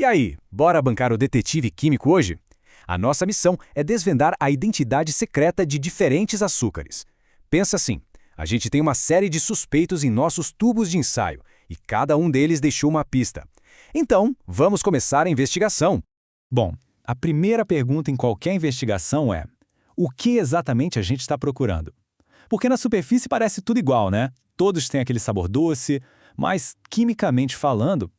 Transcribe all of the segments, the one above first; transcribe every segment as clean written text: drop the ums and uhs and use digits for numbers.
E aí, bora bancar o detetive químico hoje? A nossa missão é desvendar a identidade secreta de diferentes açúcares. Pensa assim, a gente tem uma série de suspeitos em nossos tubos de ensaio e cada um deles deixou uma pista. Então, vamos começar a investigação. Bom, a primeira pergunta em qualquer investigação é: o que exatamente a gente está procurando? Porque na superfície parece tudo igual, né? Todos têm aquele sabor doce, mas quimicamente falando,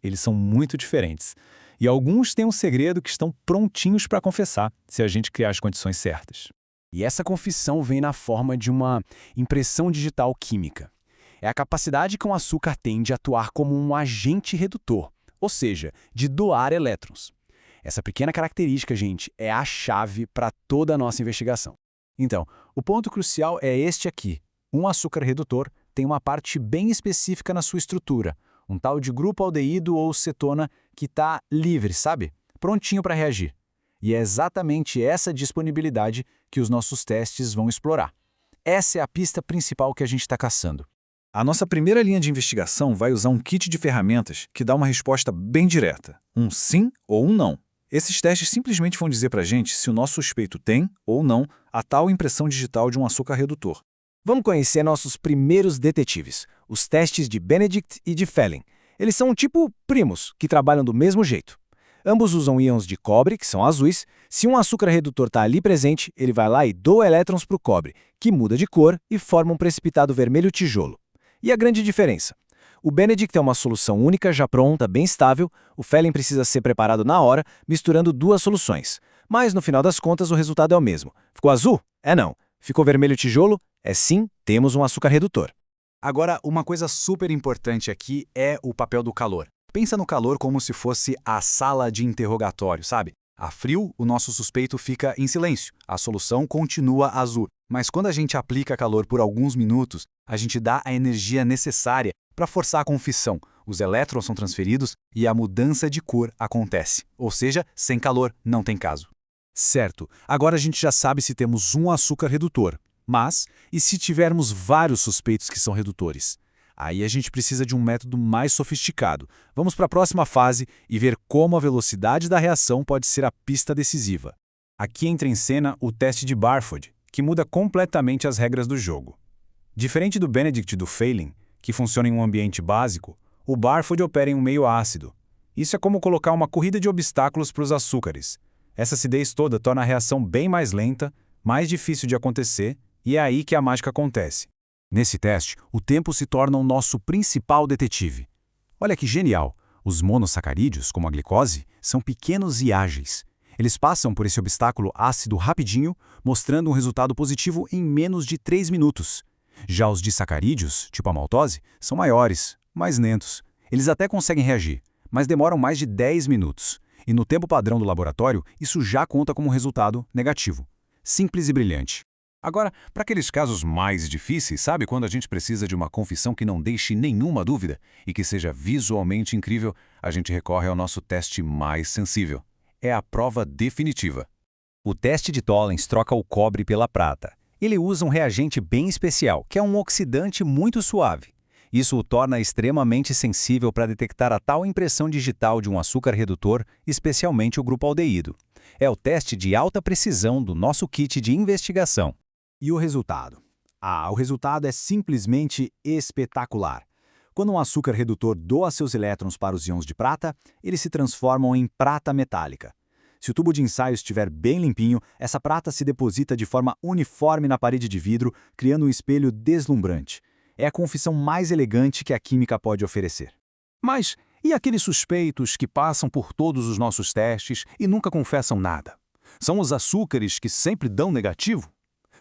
eles são muito diferentes. E alguns têm um segredo que estão prontinhos para confessar, se a gente criar as condições certas. E essa confissão vem na forma de uma impressão digital química. É a capacidade que um açúcar tem de atuar como um agente redutor, ou seja, de doar elétrons. Essa pequena característica, gente, é a chave para toda a nossa investigação. Então, o ponto crucial é este aqui. Um açúcar redutor tem uma parte bem específica na sua estrutura, um tal de grupo aldeído ou cetona que está livre, sabe? Prontinho para reagir. E é exatamente essa disponibilidade que os nossos testes vão explorar. Essa é a pista principal que a gente está caçando. A nossa primeira linha de investigação vai usar um kit de ferramentas que dá uma resposta bem direta, um sim ou um não. Esses testes simplesmente vão dizer para a gente se o nosso suspeito tem ou não a tal impressão digital de um açúcar redutor. Vamos conhecer nossos primeiros detetives, os testes de Benedict e de Fehling. Eles são tipo primos, que trabalham do mesmo jeito. Ambos usam íons de cobre, que são azuis. Se um açúcar redutor está ali presente, ele vai lá e doa elétrons para o cobre, que muda de cor e forma um precipitado vermelho tijolo. E a grande diferença? O Benedict é uma solução única, já pronta, bem estável. O Fehling precisa ser preparado na hora, misturando duas soluções. Mas, no final das contas, o resultado é o mesmo. Ficou azul? É não. Ficou vermelho tijolo? É sim, temos um açúcar redutor. Agora, uma coisa super importante aqui é o papel do calor. Pensa no calor como se fosse a sala de interrogatório, sabe? A frio, o nosso suspeito fica em silêncio, a solução continua azul. Mas quando a gente aplica calor por alguns minutos, a gente dá a energia necessária para forçar a confissão. Os elétrons são transferidos e a mudança de cor acontece. Ou seja, sem calor não tem caso. Certo, agora a gente já sabe se temos um açúcar redutor. Mas, e se tivermos vários suspeitos que são redutores? Aí a gente precisa de um método mais sofisticado. Vamos para a próxima fase e ver como a velocidade da reação pode ser a pista decisiva. Aqui entra em cena o teste de Barford, que muda completamente as regras do jogo. Diferente do Benedict e do Fehling, que funciona em um ambiente básico, o Barford opera em um meio ácido. Isso é como colocar uma corrida de obstáculos para os açúcares. Essa acidez toda torna a reação bem mais lenta, mais difícil de acontecer, e é aí que a mágica acontece. Nesse teste, o tempo se torna o nosso principal detetive. Olha que genial! Os monossacarídeos, como a glicose, são pequenos e ágeis. Eles passam por esse obstáculo ácido rapidinho, mostrando um resultado positivo em menos de 3 minutos. Já os disacarídeos, tipo a maltose, são maiores, mais lentos. Eles até conseguem reagir, mas demoram mais de 10 minutos. E no tempo padrão do laboratório, isso já conta como resultado negativo. Simples e brilhante. Agora, para aqueles casos mais difíceis, sabe quando a gente precisa de uma confissão que não deixe nenhuma dúvida e que seja visualmente incrível, a gente recorre ao nosso teste mais sensível. É a prova definitiva. O teste de Tollens troca o cobre pela prata. Ele usa um reagente bem especial, que é um oxidante muito suave. Isso o torna extremamente sensível para detectar a tal impressão digital de um açúcar redutor, especialmente o grupo aldeído. É o teste de alta precisão do nosso kit de investigação. E o resultado? O resultado é simplesmente espetacular. Quando um açúcar redutor doa seus elétrons para os íons de prata, eles se transformam em prata metálica. Se o tubo de ensaio estiver bem limpinho, essa prata se deposita de forma uniforme na parede de vidro, criando um espelho deslumbrante. É a confissão mais elegante que a química pode oferecer. Mas e aqueles suspeitos que passam por todos os nossos testes e nunca confessam nada? São os açúcares que sempre dão negativo?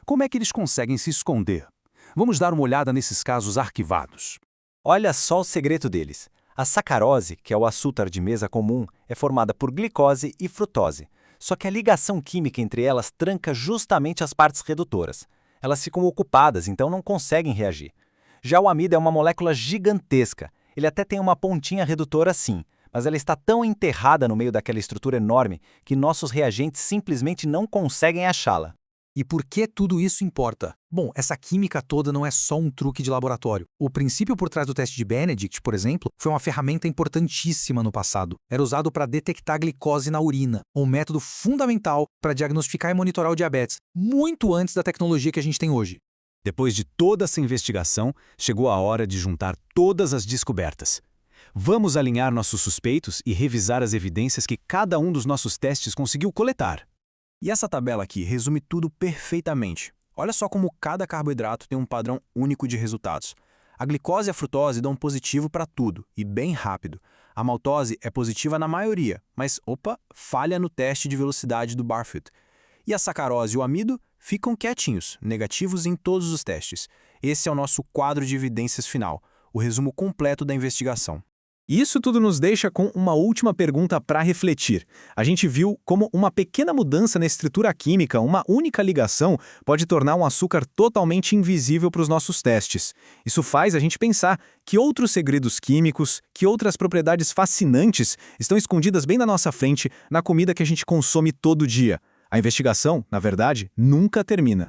Como é que eles conseguem se esconder? Vamos dar uma olhada nesses casos arquivados. Olha só o segredo deles. A sacarose, que é o açúcar de mesa comum, é formada por glicose e frutose. Só que a ligação química entre elas tranca justamente as partes redutoras. Elas ficam ocupadas, então não conseguem reagir. Já o amido é uma molécula gigantesca. Ele até tem uma pontinha redutora sim, mas ela está tão enterrada no meio daquela estrutura enorme que nossos reagentes simplesmente não conseguem achá-la. E por que tudo isso importa? Bom, essa química toda não é só um truque de laboratório. O princípio por trás do teste de Benedict, por exemplo, foi uma ferramenta importantíssima no passado. Era usado para detectar glicose na urina, um método fundamental para diagnosticar e monitorar o diabetes, muito antes da tecnologia que a gente tem hoje. Depois de toda essa investigação, chegou a hora de juntar todas as descobertas. Vamos alinhar nossos suspeitos e revisar as evidências que cada um dos nossos testes conseguiu coletar. E essa tabela aqui resume tudo perfeitamente. Olha só como cada carboidrato tem um padrão único de resultados. A glicose e a frutose dão positivo para tudo, e bem rápido. A maltose é positiva na maioria, mas, falha no teste de velocidade do Barfoot. E a sacarose e o amido ficam quietinhos, negativos em todos os testes. Esse é o nosso quadro de evidências final, o resumo completo da investigação. Isso tudo nos deixa com uma última pergunta para refletir. A gente viu como uma pequena mudança na estrutura química, uma única ligação, pode tornar um açúcar totalmente invisível para os nossos testes. Isso faz a gente pensar que outros segredos químicos, que outras propriedades fascinantes estão escondidas bem na nossa frente, na comida que a gente consome todo dia. A investigação, na verdade, nunca termina.